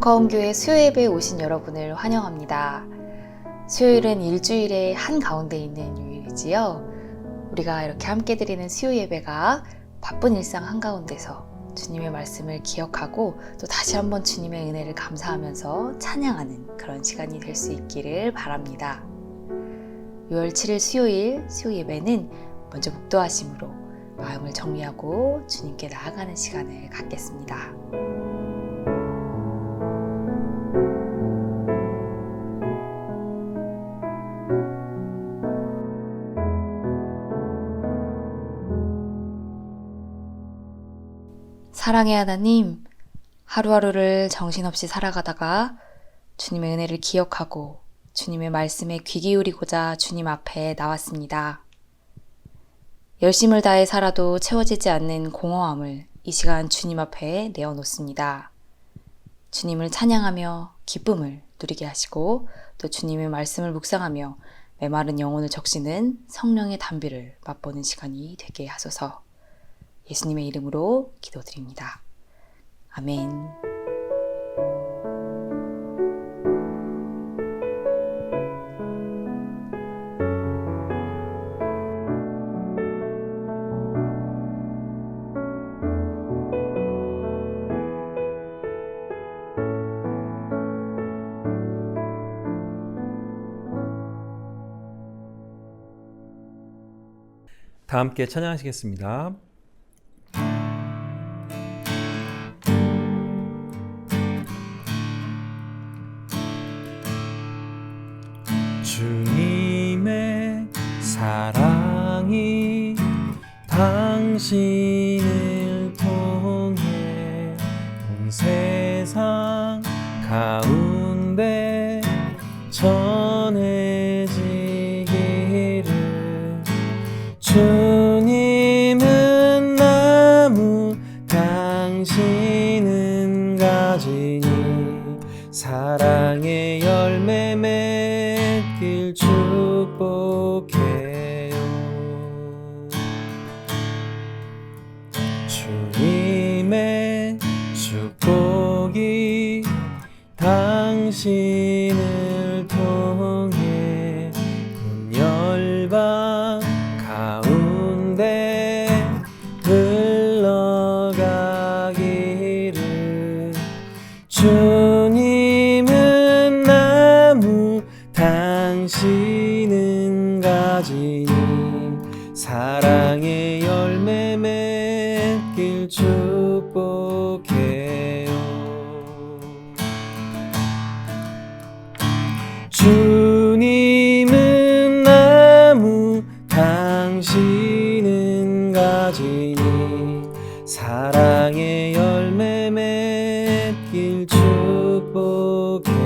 수커움교회 수요예배에 오신 여러분을 환영합니다. 수요일은 일주일의 한가운데 있는 요일이지요. 우리가 이렇게 함께 드리는 수요예배가 바쁜 일상 한가운데서 주님의 말씀을 기억하고 또 다시 한번 주님의 은혜를 감사하면서 찬양하는 그런 시간이 될 수 있기를 바랍니다. 6월 7일 수요일 수요예배는 먼저 묵도하심으로 마음을 정리하고 주님께 나아가는 시간을 갖겠습니다. 사랑의 하나님, 하루하루를 정신없이 살아가다가 주님의 은혜를 기억하고 주님의 말씀에 귀 기울이고자 주님 앞에 나왔습니다. 열심을 다해 살아도 채워지지 않는 공허함을 이 시간 주님 앞에 내어놓습니다. 주님을 찬양하며 기쁨을 누리게 하시고 또 주님의 말씀을 묵상하며 메마른 영혼을 적시는 성령의 단비를 맛보는 시간이 되게 하소서. 예수님의 이름으로 기도드립니다. 아멘. 다 함께 찬양하시겠습니다. 주님의 사랑이 당신을 통해 온 세상 가운데 전해지기를. 주님은 나무 당신은 가지니 사랑의 열매 맺길 축복해요. 주님의 축복이 당신을 통해 온 열방 가운데 흘러가기를. 주님은 나무 당신은 가지니 사랑의 열매 맺길 축복해요. 주님은 나무 당신은 가지니 사랑의 열매 맺길 축복해요.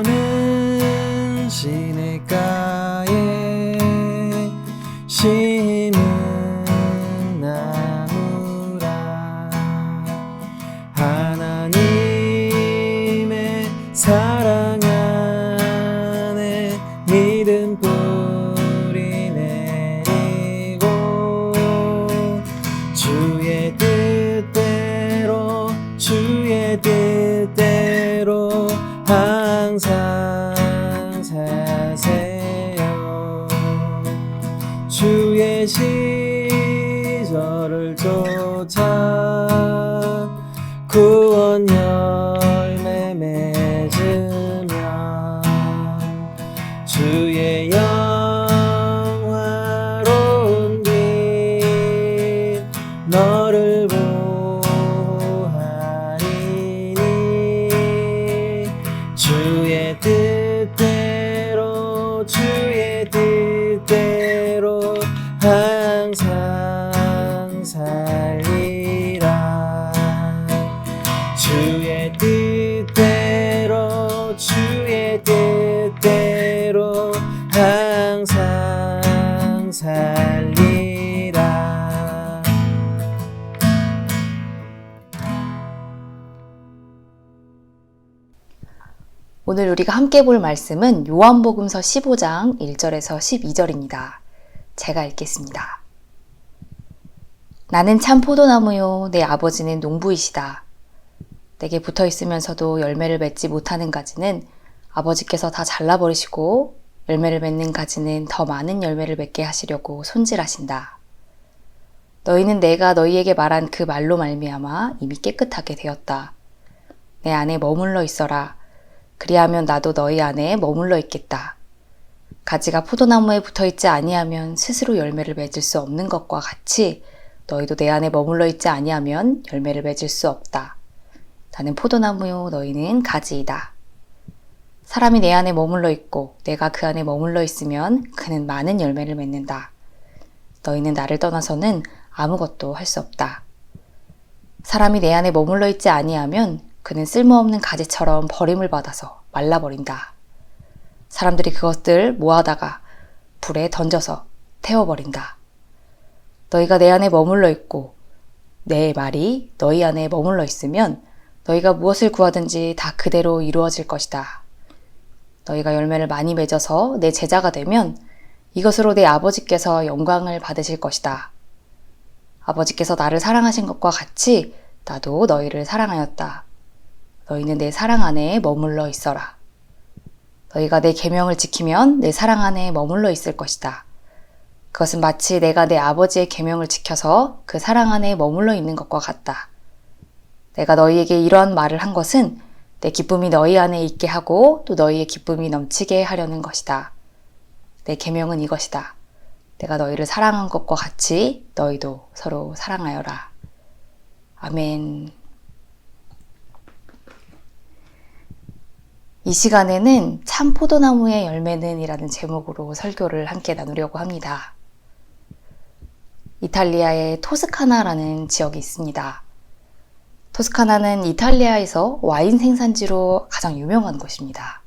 너는 시냇가에 심은 나무라. 하나님의 사랑 안에 믿음 뿌리 내리고 주의 뜻대로 항상 사세요. 주의 시절을 쫓아 구원 열매 맺으면 주의 영화로운 길 너를 보하리니. 오늘 우리가 함께 볼 말씀은 요한복음서 15장 1절에서 12절입니다. 제가 읽겠습니다. 나는 참 포도나무요, 내 아버지는 농부이시다. 내게 붙어 있으면서도 열매를 맺지 못하는 가지는 아버지께서 다 잘라버리시고 열매를 맺는 가지는 더 많은 열매를 맺게 하시려고 손질하신다. 너희는 내가 너희에게 말한 그 말로 말미암아 이미 깨끗하게 되었다. 내 안에 머물러 있어라. 그리하면 나도 너희 안에 머물러 있겠다. 가지가 포도나무에 붙어 있지 아니하면 스스로 열매를 맺을 수 없는 것과 같이 너희도 내 안에 머물러 있지 아니하면 열매를 맺을 수 없다. 나는 포도나무요, 너희는 가지이다. 사람이 내 안에 머물러 있고 내가 그 안에 머물러 있으면 그는 많은 열매를 맺는다. 너희는 나를 떠나서는 아무것도 할 수 없다. 사람이 내 안에 머물러 있지 아니하면 그는 쓸모없는 가지처럼 버림을 받아서 말라버린다. 사람들이 그것들 모아다가 불에 던져서 태워버린다. 너희가 내 안에 머물러 있고 내 말이 너희 안에 머물러 있으면 너희가 무엇을 구하든지 다 그대로 이루어질 것이다. 너희가 열매를 많이 맺어서 내 제자가 되면 이것으로 내 아버지께서 영광을 받으실 것이다. 아버지께서 나를 사랑하신 것과 같이 나도 너희를 사랑하였다. 너희는 내 사랑 안에 머물러 있어라. 너희가 내 계명을 지키면 내 사랑 안에 머물러 있을 것이다. 그것은 마치 내가 내 아버지의 계명을 지켜서 그 사랑 안에 머물러 있는 것과 같다. 내가 너희에게 이러한 말을 한 것은 내 기쁨이 너희 안에 있게 하고 또 너희의 기쁨이 넘치게 하려는 것이다. 내 계명은 이것이다. 내가 너희를 사랑한 것과 같이 너희도 서로 사랑하여라. 아멘. 이 시간에는 참 포도나무의 열매는 이라는 제목으로 설교를 함께 나누려고 합니다. 이탈리아의 토스카나라는 지역이 있습니다. 토스카나는 이탈리아에서 와인 생산지로 가장 유명한 곳입니다.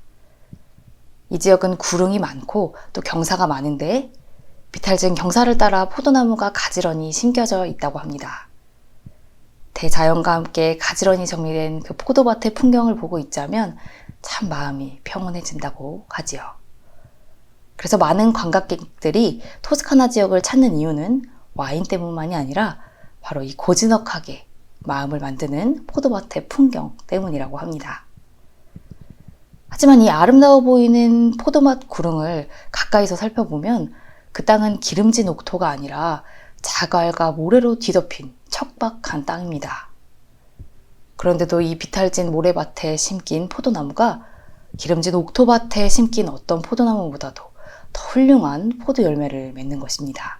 이 지역은 구릉이 많고 또 경사가 많은데 비탈진 경사를 따라 포도나무가 가지런히 심겨져 있다고 합니다. 대자연과 함께 가지런히 정리된 그 포도밭의 풍경을 보고 있자면 참 마음이 평온해진다고 하지요. 그래서 많은 관광객들이 토스카나 지역을 찾는 이유는 와인 때문만이 아니라 바로 이 고즈넉하게 마음을 만드는 포도밭의 풍경 때문이라고 합니다. 하지만 이 아름다워 보이는 포도맛 구릉을 가까이서 살펴보면 그 땅은 기름진 옥토가 아니라 자갈과 모래로 뒤덮인 척박한 땅입니다. 그런데도 이 비탈진 모래밭에 심긴 포도나무가 기름진 옥토밭에 심긴 어떤 포도나무보다도 더 훌륭한 포도 열매를 맺는 것입니다.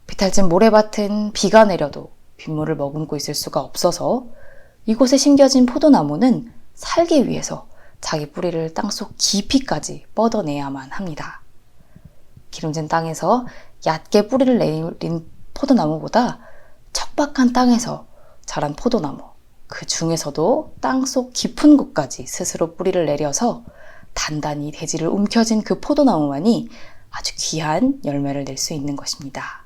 비탈진 모래밭은 비가 내려도 빗물을 머금고 있을 수가 없어서 이곳에 심겨진 포도나무는 살기 위해서 자기 뿌리를 땅속 깊이까지 뻗어내야만 합니다. 기름진 땅에서 얕게 뿌리를 내린 포도나무보다 척박한 땅에서 자란 포도나무, 그 중에서도 땅속 깊은 곳까지 스스로 뿌리를 내려서 단단히 대지를 움켜쥔 그 포도나무만이 아주 귀한 열매를 낼 수 있는 것입니다.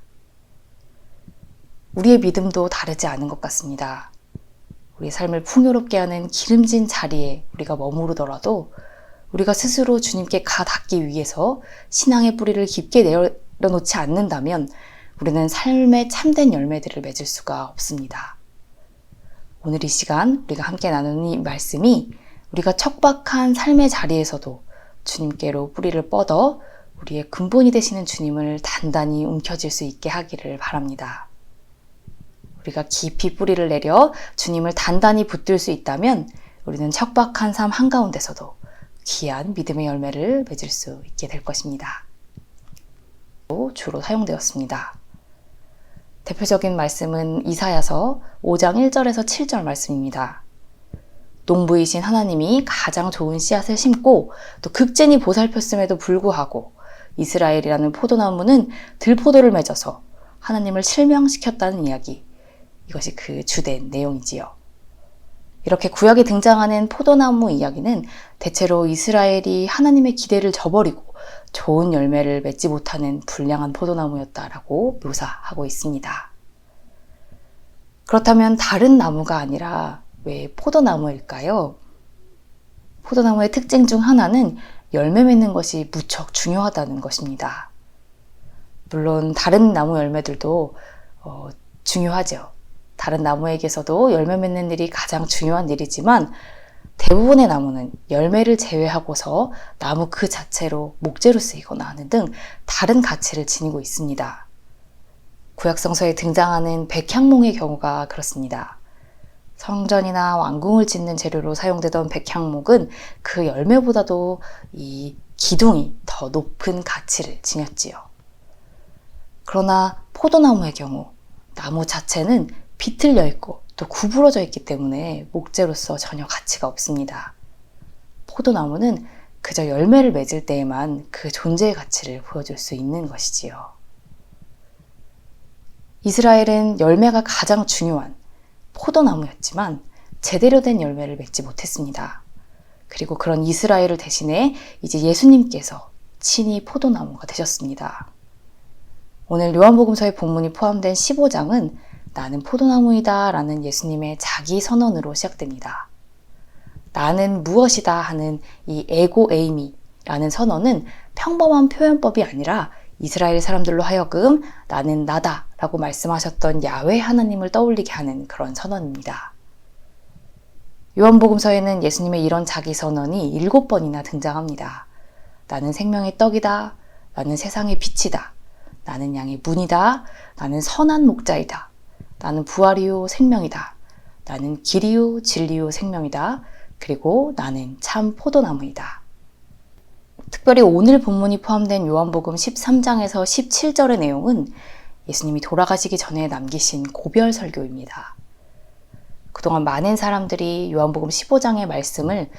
우리의 믿음도 다르지 않은 것 같습니다. 우리 삶을 풍요롭게 하는 기름진 자리에 우리가 머무르더라도 우리가 스스로 주님께 가 닿기 위해서 신앙의 뿌리를 깊게 내려놓지 않는다면 우리는 삶의 참된 열매들을 맺을 수가 없습니다. 오늘 이 시간 우리가 함께 나누는 이 말씀이 우리가 척박한 삶의 자리에서도 주님께로 뿌리를 뻗어 우리의 근본이 되시는 주님을 단단히 움켜쥘 수 있게 하기를 바랍니다. 우리가 깊이 뿌리를 내려 주님을 단단히 붙들 수 있다면 우리는 척박한 삶 한가운데서도 귀한 믿음의 열매를 맺을 수 있게 될 것입니다. 주로 사용되었습니다. 대표적인 말씀은 이사야서 5장 1절에서 7절 말씀입니다. 농부이신 하나님이 가장 좋은 씨앗을 심고 또 극진히 보살폈음에도 불구하고 이스라엘이라는 포도나무는 들포도를 맺어서 하나님을 실명시켰다는 이야기, 이것이 그 주된 내용이지요. 이렇게 구약에 등장하는 포도나무 이야기는 대체로 이스라엘이 하나님의 기대를 저버리고 좋은 열매를 맺지 못하는 불량한 포도나무였다라고 묘사하고 있습니다. 그렇다면 다른 나무가 아니라 왜 포도나무일까요? 포도나무의 특징 중 하나는 열매 맺는 것이 무척 중요하다는 것입니다. 물론 다른 나무 열매들도 중요하죠. 다른 나무에게서도 열매 맺는 일이 가장 중요한 일이지만 대부분의 나무는 열매를 제외하고서 나무 그 자체로 목재로 쓰이거나 하는 등 다른 가치를 지니고 있습니다. 구약성서에 등장하는 백향목의 경우가 그렇습니다. 성전이나 왕궁을 짓는 재료로 사용되던 백향목은 그 열매보다도 이 기둥이 더 높은 가치를 지녔지요. 그러나 포도나무의 경우 나무 자체는 비틀려 있고 또 구부러져 있기 때문에 목재로서 전혀 가치가 없습니다. 포도나무는 그저 열매를 맺을 때에만 그 존재의 가치를 보여줄 수 있는 것이지요. 이스라엘은 열매가 가장 중요한 포도나무였지만 제대로 된 열매를 맺지 못했습니다. 그리고 그런 이스라엘을 대신해 이제 예수님께서 친히 포도나무가 되셨습니다. 오늘 요한복음서의 본문이 포함된 15장은 나는 포도나무이다 라는 예수님의 자기 선언으로 시작됩니다. 나는 무엇이다 하는 이 에고 에이미라는 선언은 평범한 표현법이 아니라 이스라엘 사람들로 하여금 나는 나다 라고 말씀하셨던 야훼 하나님을 떠올리게 하는 그런 선언입니다. 요한복음서에는 예수님의 이런 자기 선언이 7번이나 등장합니다. 나는 생명의 떡이다. 나는 세상의 빛이다. 나는 양의 문이다. 나는 선한 목자이다. 나는 부활이요 생명이다. 나는 길이요 진리요 생명이다. 그리고 나는 참 포도나무이다. 특별히 오늘 본문이 포함된 요한복음 13장에서 17절의 내용은 예수님이 돌아가시기 전에 남기신 고별 설교입니다. 그동안 많은 사람들이 요한복음 15장의 말씀을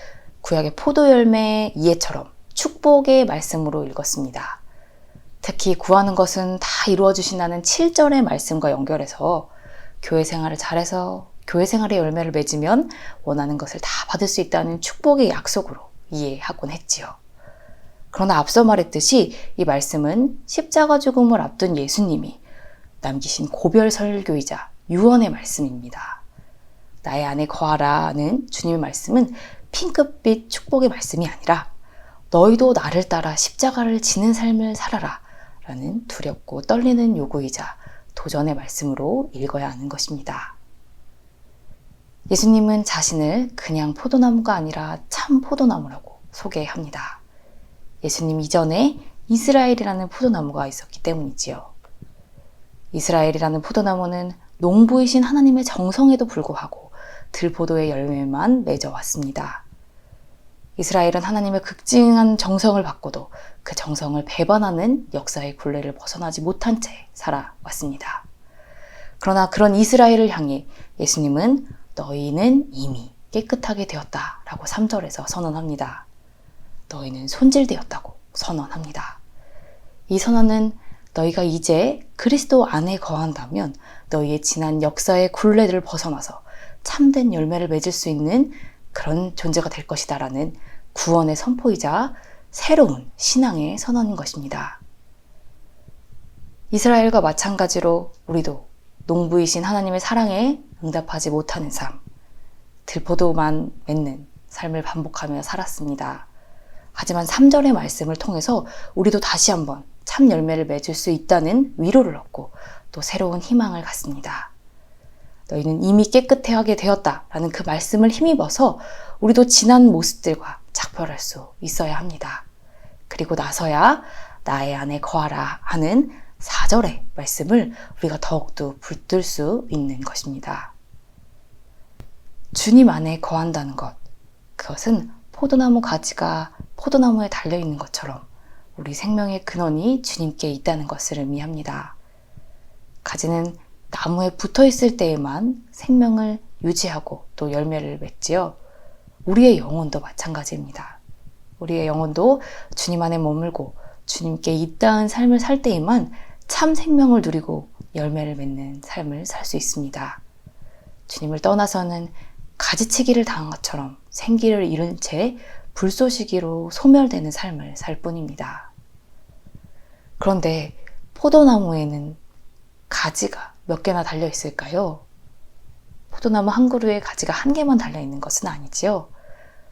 구약의 포도열매 이해처럼 축복의 말씀으로 읽었습니다. 특히 구하는 것은 다 이루어주신다는 7절의 말씀과 연결해서 교회 생활을 잘해서 교회 생활의 열매를 맺으면 원하는 것을 다 받을 수 있다는 축복의 약속으로 이해하곤 했지요. 그러나 앞서 말했듯이 이 말씀은 십자가 죽음을 앞둔 예수님이 남기신 고별 설교이자 유언의 말씀입니다. 나의 안에 거하라는 주님의 말씀은 핑크빛 축복의 말씀이 아니라 너희도 나를 따라 십자가를 지는 삶을 살아라 라는 두렵고 떨리는 요구이자 도전의 말씀으로 읽어야 하는 것입니다. 예수님은 자신을 그냥 포도나무가 아니라 참 포도나무라고 소개합니다. 예수님 이전에 이스라엘이라는 포도나무가 있었기 때문이지요. 이스라엘이라는 포도나무는 농부이신 하나님의 정성에도 불구하고 들포도의 열매만 맺어왔습니다. 이스라엘은 하나님의 극진한 정성을 받고도 그 정성을 배반하는 역사의 굴레를 벗어나지 못한 채 살아왔습니다. 그러나 그런 이스라엘을 향해 예수님은 너희는 이미 깨끗하게 되었다 라고 3절에서 선언합니다. 너희는 손질되었다고 선언합니다. 이 선언은 너희가 이제 그리스도 안에 거한다면 너희의 지난 역사의 굴레를 벗어나서 참된 열매를 맺을 수 있는 그런 존재가 될 것이다 라는 구원의 선포이자 새로운 신앙의 선언인 것입니다. 이스라엘과 마찬가지로 우리도 농부이신 하나님의 사랑에 응답하지 못하는 삶, 들포도만 맺는 삶을 반복하며 살았습니다. 하지만 3절의 말씀을 통해서 우리도 다시 한번 참 열매를 맺을 수 있다는 위로를 얻고 또 새로운 희망을 갖습니다. 너희는 이미 깨끗하게 되었다라는 그 말씀을 힘입어서 우리도 지난 모습들과 작별할 수 있어야 합니다. 그리고 나서야 나의 안에 거하라 하는 4절의 말씀을 우리가 더욱더 붙들 수 있는 것입니다. 주님 안에 거한다는 것, 그것은 포도나무 가지가 포도나무에 달려있는 것처럼 우리 생명의 근원이 주님께 있다는 것을 의미합니다. 가지는 나무에 붙어있을 때에만 생명을 유지하고 또 열매를 맺지요. 우리의 영혼도 마찬가지입니다. 우리의 영혼도 주님 안에 머물고 주님께 이따은 삶을 살 때에만 참 생명을 누리고 열매를 맺는 삶을 살 수 있습니다. 주님을 떠나서는 가지치기를 당한 것처럼 생기를 잃은 채 불쏘시개로 소멸되는 삶을 살 뿐입니다. 그런데 포도나무에는 가지가 몇 개나 달려 있을까요? 포도나무 한 그루에 가지가 한 개만 달려 있는 것은 아니지요.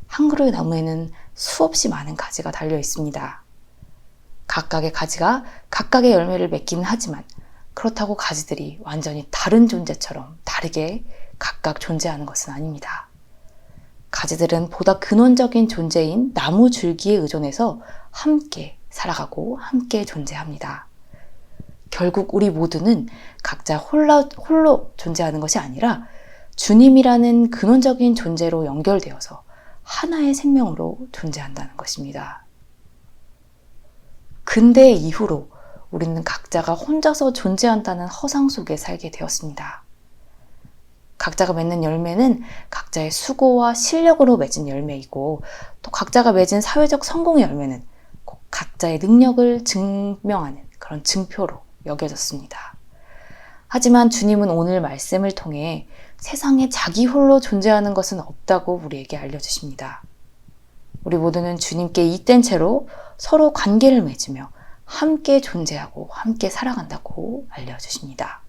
한 그루의 나무에는 수없이 많은 가지가 달려 있습니다. 각각의 가지가 각각의 열매를 맺기는 하지만 그렇다고 가지들이 완전히 다른 존재처럼 다르게 각각 존재하는 것은 아닙니다. 가지들은 보다 근원적인 존재인 나무 줄기에 의존해서 함께 살아가고 함께 존재합니다. 결국 우리 모두는 각자 홀로 존재하는 것이 아니라 주님이라는 근원적인 존재로 연결되어서 하나의 생명으로 존재한다는 것입니다. 근대 이후로 우리는 각자가 혼자서 존재한다는 허상 속에 살게 되었습니다. 각자가 맺는 열매는 각자의 수고와 실력으로 맺은 열매이고 또 각자가 맺은 사회적 성공의 열매는 꼭 각자의 능력을 증명하는 그런 증표로 여겨졌습니다. 하지만 주님은 오늘 말씀을 통해 세상에 자기 홀로 존재하는 것은 없다고 우리에게 알려주십니다. 우리 모두는 주님께 잇된 채로 서로 관계를 맺으며 함께 존재하고 함께 살아간다고 알려주십니다.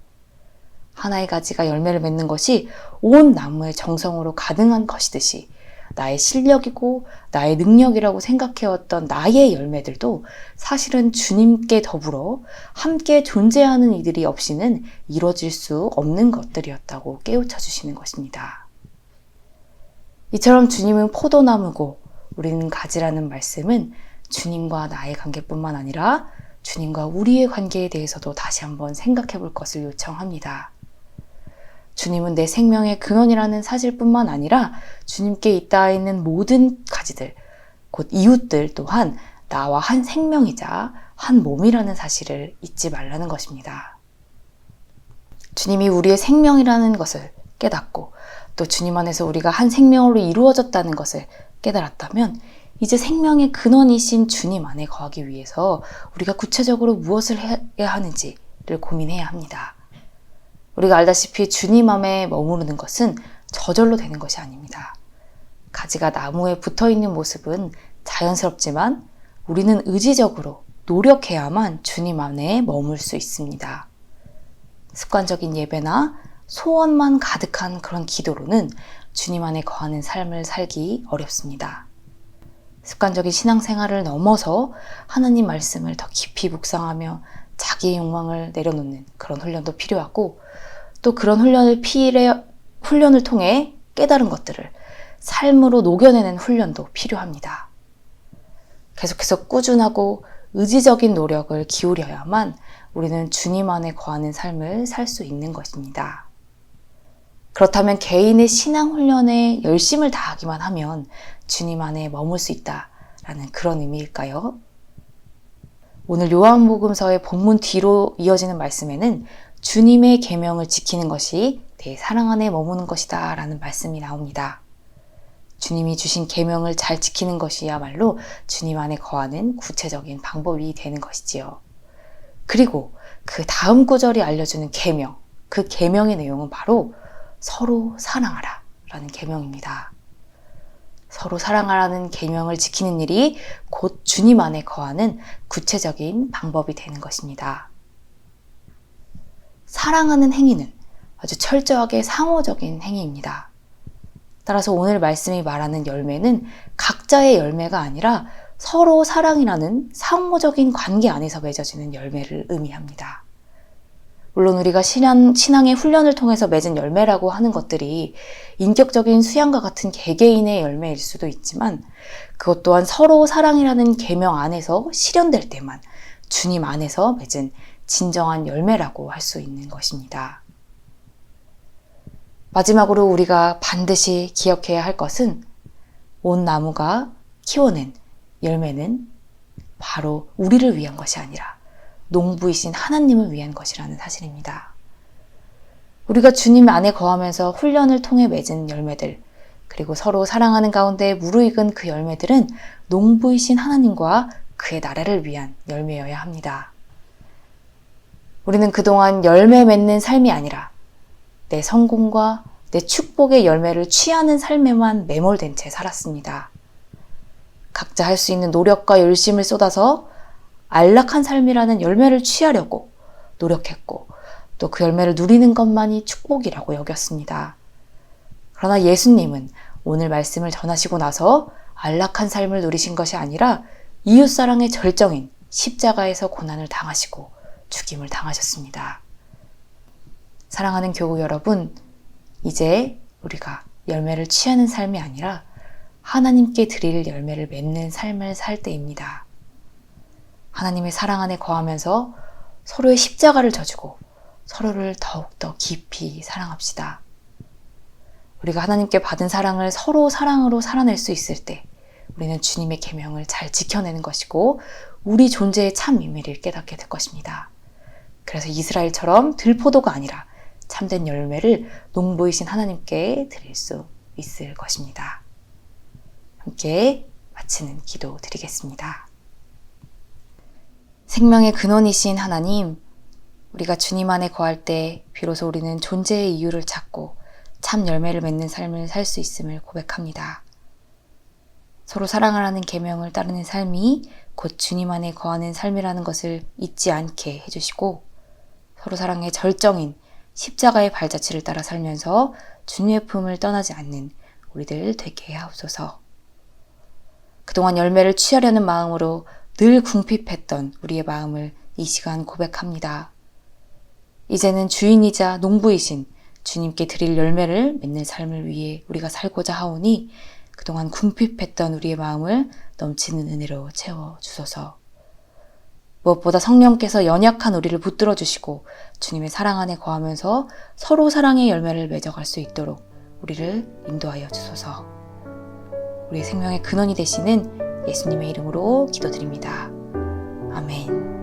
하나의 가지가 열매를 맺는 것이 온 나무의 정성으로 가능한 것이듯이 나의 실력이고 나의 능력이라고 생각해왔던 나의 열매들도 사실은 주님께 더불어 함께 존재하는 이들이 없이는 이루어질 수 없는 것들이었다고 깨우쳐 주시는 것입니다. 이처럼 주님은 포도나무고 우리는 가지라는 말씀은 주님과 나의 관계뿐만 아니라 주님과 우리의 관계에 대해서도 다시 한번 생각해 볼 것을 요청합니다. 주님은 내 생명의 근원이라는 사실뿐만 아니라 주님께 있다 있는 모든 가지들, 곧 이웃들 또한 나와 한 생명이자 한 몸이라는 사실을 잊지 말라는 것입니다. 주님이 우리의 생명이라는 것을 깨닫고 또 주님 안에서 우리가 한 생명으로 이루어졌다는 것을 깨달았다면 이제 생명의 근원이신 주님 안에 거하기 위해서 우리가 구체적으로 무엇을 해야 하는지를 고민해야 합니다. 우리가 알다시피 주님 안에 머무르는 것은 저절로 되는 것이 아닙니다. 가지가 나무에 붙어있는 모습은 자연스럽지만 우리는 의지적으로 노력해야만 주님 안에 머물 수 있습니다. 습관적인 예배나 소원만 가득한 그런 기도로는 주님 안에 거하는 삶을 살기 어렵습니다. 습관적인 신앙생활을 넘어서 하나님 말씀을 더 깊이 묵상하며 자기의 욕망을 내려놓는 그런 훈련도 필요하고 또 그런 훈련을 통해 깨달은 것들을 삶으로 녹여내는 훈련도 필요합니다. 계속해서 꾸준하고 의지적인 노력을 기울여야만 우리는 주님 안에 거하는 삶을 살 수 있는 것입니다. 그렇다면 개인의 신앙 훈련에 열심을 다하기만 하면 주님 안에 머물 수 있다라는 그런 의미일까요? 오늘 요한복음서의 본문 뒤로 이어지는 말씀에는 주님의 계명을 지키는 것이 내 사랑 안에 머무는 것이다 라는 말씀이 나옵니다. 주님이 주신 계명을 잘 지키는 것이야말로 주님 안에 거하는 구체적인 방법이 되는 것이지요. 그리고 그 다음 구절이 알려주는 계명, 그 계명의 내용은 바로 서로 사랑하라 라는 계명입니다. 서로 사랑하라는 계명을 지키는 일이 곧 주님 안에 거하는 구체적인 방법이 되는 것입니다. 사랑하는 행위는 아주 철저하게 상호적인 행위입니다. 따라서 오늘 말씀이 말하는 열매는 각자의 열매가 아니라 서로 사랑이라는 상호적인 관계 안에서 맺어지는 열매를 의미합니다. 물론 우리가 신앙의 훈련을 통해서 맺은 열매라고 하는 것들이 인격적인 수양과 같은 개개인의 열매일 수도 있지만 그것 또한 서로 사랑이라는 계명 안에서 실현될 때만 주님 안에서 맺은 진정한 열매라고 할 수 있는 것입니다. 마지막으로 우리가 반드시 기억해야 할 것은 온 나무가 키워낸 열매는 바로 우리를 위한 것이 아니라 농부이신 하나님을 위한 것이라는 사실입니다. 우리가 주님 안에 거하면서 훈련을 통해 맺은 열매들, 그리고 서로 사랑하는 가운데 무르익은 그 열매들은 농부이신 하나님과 그의 나라를 위한 열매여야 합니다. 우리는 그동안 열매 맺는 삶이 아니라 내 성공과 내 축복의 열매를 취하는 삶에만 매몰된 채 살았습니다. 각자 할 수 있는 노력과 열심을 쏟아서 안락한 삶이라는 열매를 취하려고 노력했고 또 그 열매를 누리는 것만이 축복이라고 여겼습니다. 그러나 예수님은 오늘 말씀을 전하시고 나서 안락한 삶을 누리신 것이 아니라 이웃사랑의 절정인 십자가에서 고난을 당하시고 죽임을 당하셨습니다. 사랑하는 교우 여러분, 이제 우리가 열매를 취하는 삶이 아니라 하나님께 드릴 열매를 맺는 삶을 살 때입니다. 하나님의 사랑 안에 거하면서 서로의 십자가를 져주고 서로를 더욱더 깊이 사랑합시다. 우리가 하나님께 받은 사랑을 서로 사랑으로 살아낼 수 있을 때 우리는 주님의 계명을 잘 지켜내는 것이고 우리 존재의 참 의미를 깨닫게 될 것입니다. 그래서 이스라엘처럼 들포도가 아니라 참된 열매를 농부이신 하나님께 드릴 수 있을 것입니다. 함께 마치는 기도 드리겠습니다. 생명의 근원이신 하나님, 우리가 주님 안에 거할 때 비로소 우리는 존재의 이유를 찾고 참 열매를 맺는 삶을 살 수 있음을 고백합니다. 서로 사랑을 하는 계명을 따르는 삶이 곧 주님 안에 거하는 삶이라는 것을 잊지 않게 해주시고 서로 사랑의 절정인 십자가의 발자취를 따라 살면서 주님의 품을 떠나지 않는 우리들 되게 하옵소서. 그동안 열매를 취하려는 마음으로 늘 궁핍했던 우리의 마음을 이 시간 고백합니다. 이제는 주인이자 농부이신 주님께 드릴 열매를 맺는 삶을 위해 우리가 살고자 하오니 그동안 궁핍했던 우리의 마음을 넘치는 은혜로 채워주소서. 무엇보다 성령께서 연약한 우리를 붙들어 주시고 주님의 사랑 안에 거하면서 서로 사랑의 열매를 맺어갈 수 있도록 우리를 인도하여 주소서. 우리의 생명의 근원이 되시는 예수님의 이름으로 기도드립니다. 아멘.